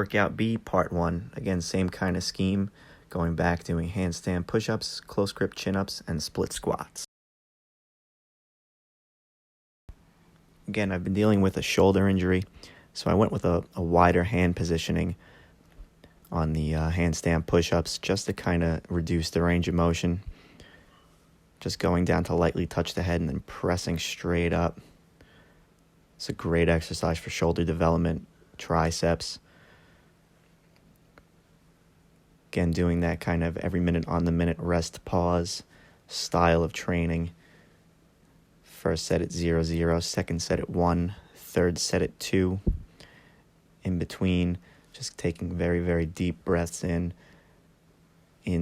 Workout B, Part 1. Again, same kind of scheme. Going back, doing handstand push-ups, close grip chin-ups, and split squats. Again, I've been dealing with a shoulder injury, so I went with a wider hand positioning on the handstand push-ups just to kind of reduce the range of motion. Just going down to lightly touch the head and then pressing straight up. It's a great exercise for shoulder development, triceps. Again, doing that kind of every minute on the minute rest pause style of training. First set at 0-0, second set at 1, third set at 2. In between, just taking very, very deep breaths in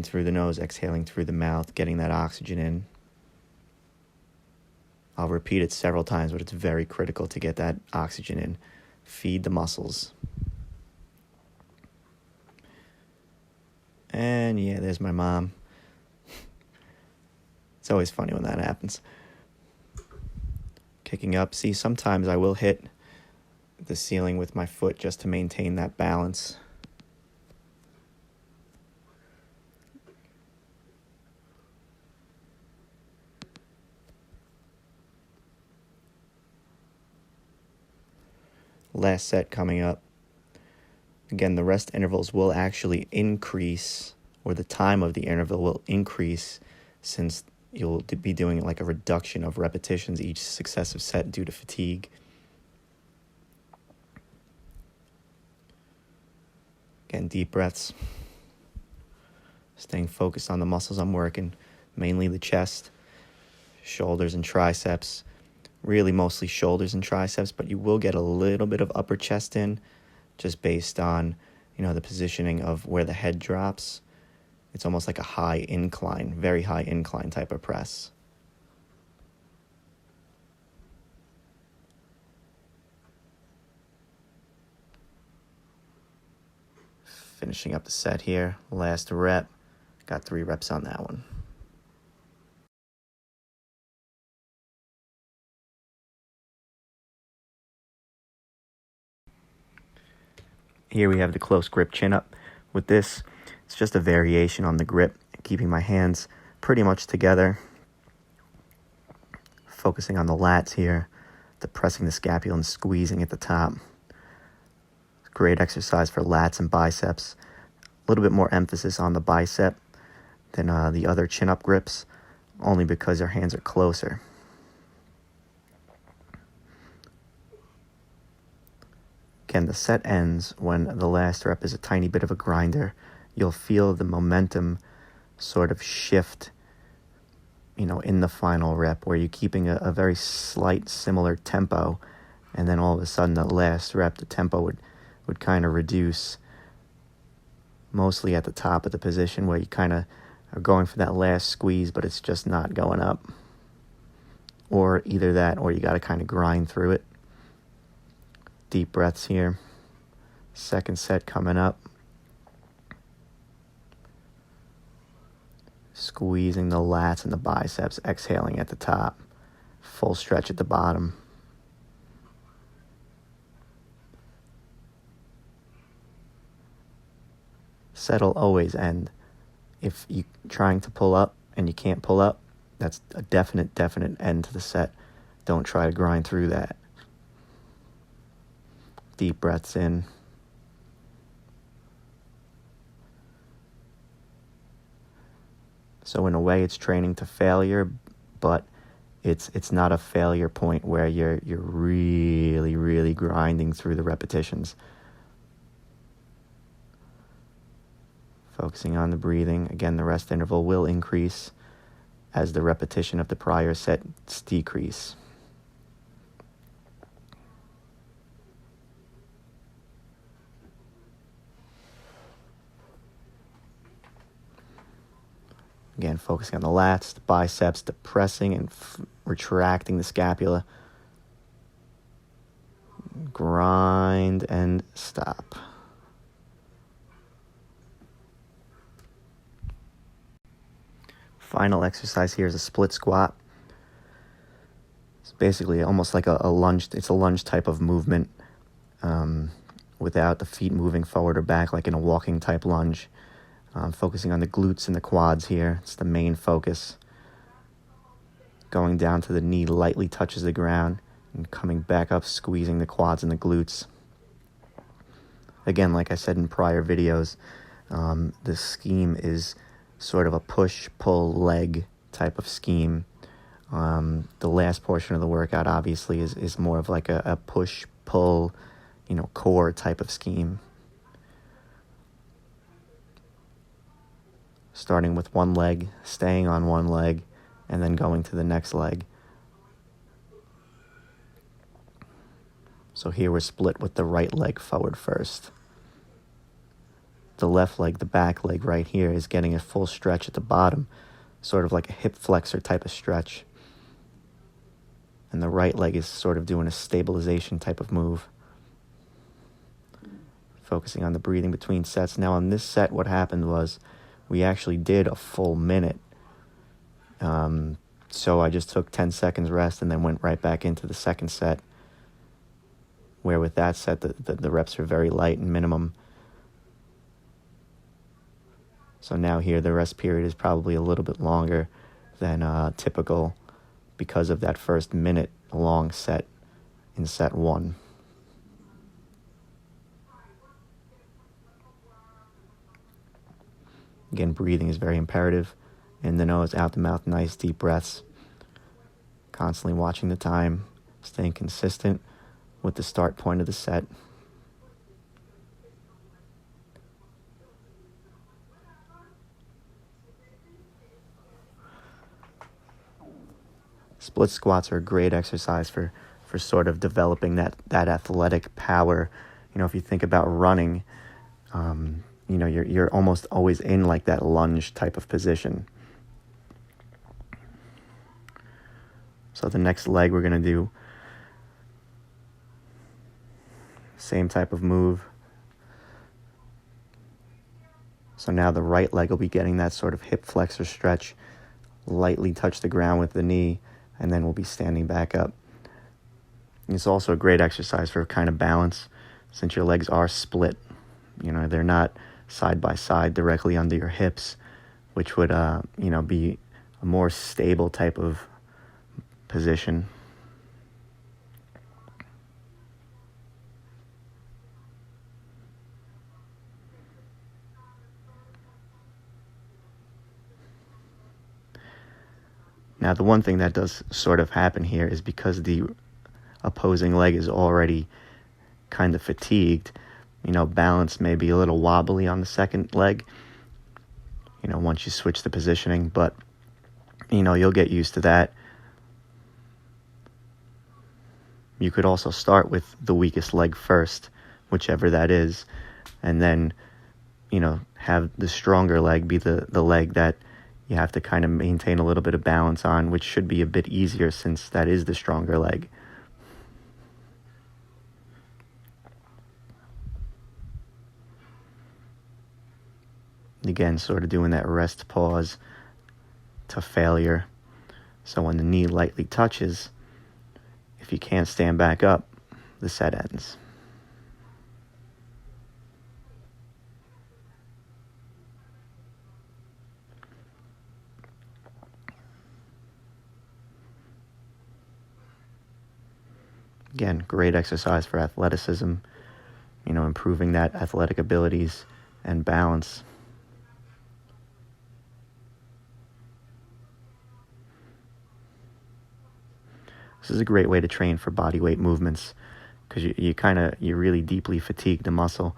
through the nose, exhaling through the mouth, getting that oxygen in. I'll repeat it several times, but it's very critical to get that oxygen in. Feed the muscles. And yeah, there's my mom. It's always funny when that happens. Kicking up. See, sometimes I will hit the ceiling with my foot just to maintain that balance. Last set coming up. Again, the rest intervals will actually increase, or the time of the interval will increase, since you'll be doing like a reduction of repetitions each successive set due to fatigue. Again, deep breaths. Staying focused on the muscles I'm working, mainly the chest, shoulders, and triceps. Really mostly shoulders and triceps, but you will get a little bit of upper chest in, just based on, the positioning of where the head drops. It's almost like a high incline, very high incline type of press. Finishing up the set here, last rep. Got 3 reps on that one. Here we have the close grip chin up. With this, it's just a variation on the grip, keeping my hands pretty much together. Focusing on the lats here, depressing the scapula and squeezing at the top. Great exercise for lats and biceps. A little bit more emphasis on the bicep than the other chin up grips, only because our hands are closer. Again, the set ends when the last rep is a tiny bit of a grinder. You'll feel the momentum sort of shift, in the final rep, where you're keeping a very slight similar tempo, and then all of a sudden the last rep, the tempo would kind of reduce, mostly at the top of the position where you kind of are going for that last squeeze, but it's just not going up. Or either that, or you got to kind of grind through it. Deep breaths here. Second set coming up. Squeezing the lats and the biceps, exhaling at the top. Full stretch at the bottom. Set'll always end. If you're trying to pull up and you can't pull up, that's a definite end to the set. Don't try to grind through that. Deep breaths in. So in a way, it's training to failure, but it's not a failure point where you're really, really grinding through the repetitions. Focusing on the breathing. Again, the rest interval will increase as the repetition of the prior sets decrease. Again, focusing on the lats, the biceps, depressing and retracting the scapula. Grind and stop. Final exercise here is a split squat. It's basically almost like a lunge. It's a lunge type of movement. without the feet moving forward or back like in a walking type lunge. Focusing on the glutes and the quads here. It's the main focus. Going down to the knee lightly touches the ground and coming back up, squeezing the quads and the glutes. Again, like I said in prior videos, the scheme is sort of a push-pull leg type of scheme. The last portion of the workout obviously is more of like a push-pull, core type of scheme. Starting with one leg, staying on one leg, and then going to the next leg. So here we're split with the right leg forward first. The left leg, the back leg right here, is getting a full stretch at the bottom, sort of like a hip flexor type of stretch. And the right leg is sort of doing a stabilization type of move. Focusing on the breathing between sets. Now on this set, what happened was we actually did a full minute. So I just took 10 seconds rest and then went right back into the second set, where with that set, the reps are very light and minimum. So now here, the rest period is probably a little bit longer than typical because of that first minute-long set in set 1. Again, breathing is very imperative. In the nose, out the mouth, nice deep breaths. Constantly watching the time, staying consistent with the start point of the set. Split squats are a great exercise for sort of developing that athletic power. If you think about running, you're almost always in like that lunge type of position. So the next leg we're going to do same type of move. So now the right leg will be getting that sort of hip flexor stretch, lightly touch the ground with the knee, and then we'll be standing back up. It's also a great exercise for kind of balance, since your legs are split. They're not side by side directly under your hips, which would, be a more stable type of position. Now, the one thing that does sort of happen here is because the opposing leg is already kind of fatigued, balance may be a little wobbly on the second leg, once you switch the positioning, but, you'll get used to that. You could also start with the weakest leg first, whichever that is, and then, have the stronger leg be the leg that you have to kind of maintain a little bit of balance on, which should be a bit easier since that is the stronger leg. Again, sort of doing that rest pause to failure. So when the knee lightly touches, if you can't stand back up, the set ends. Again, great exercise for athleticism, improving that athletic abilities and balance. This is a great way to train for bodyweight movements because you really deeply fatigue the muscle.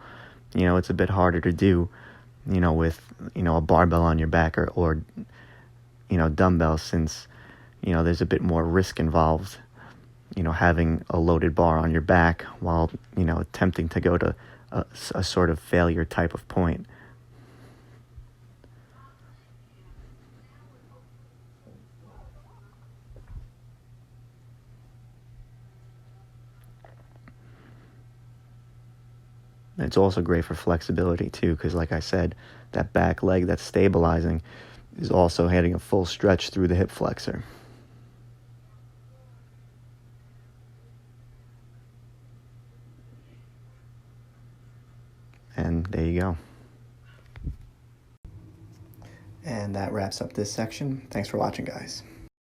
It's a bit harder to do, with, a barbell on your back or dumbbells, since, there's a bit more risk involved, having a loaded bar on your back while, attempting to go to a sort of failure type of point. It's also great for flexibility too, because like I said, that back leg that's stabilizing is also hitting a full stretch through the hip flexor. And there you go. And that wraps up this section. Thanks for watching, guys.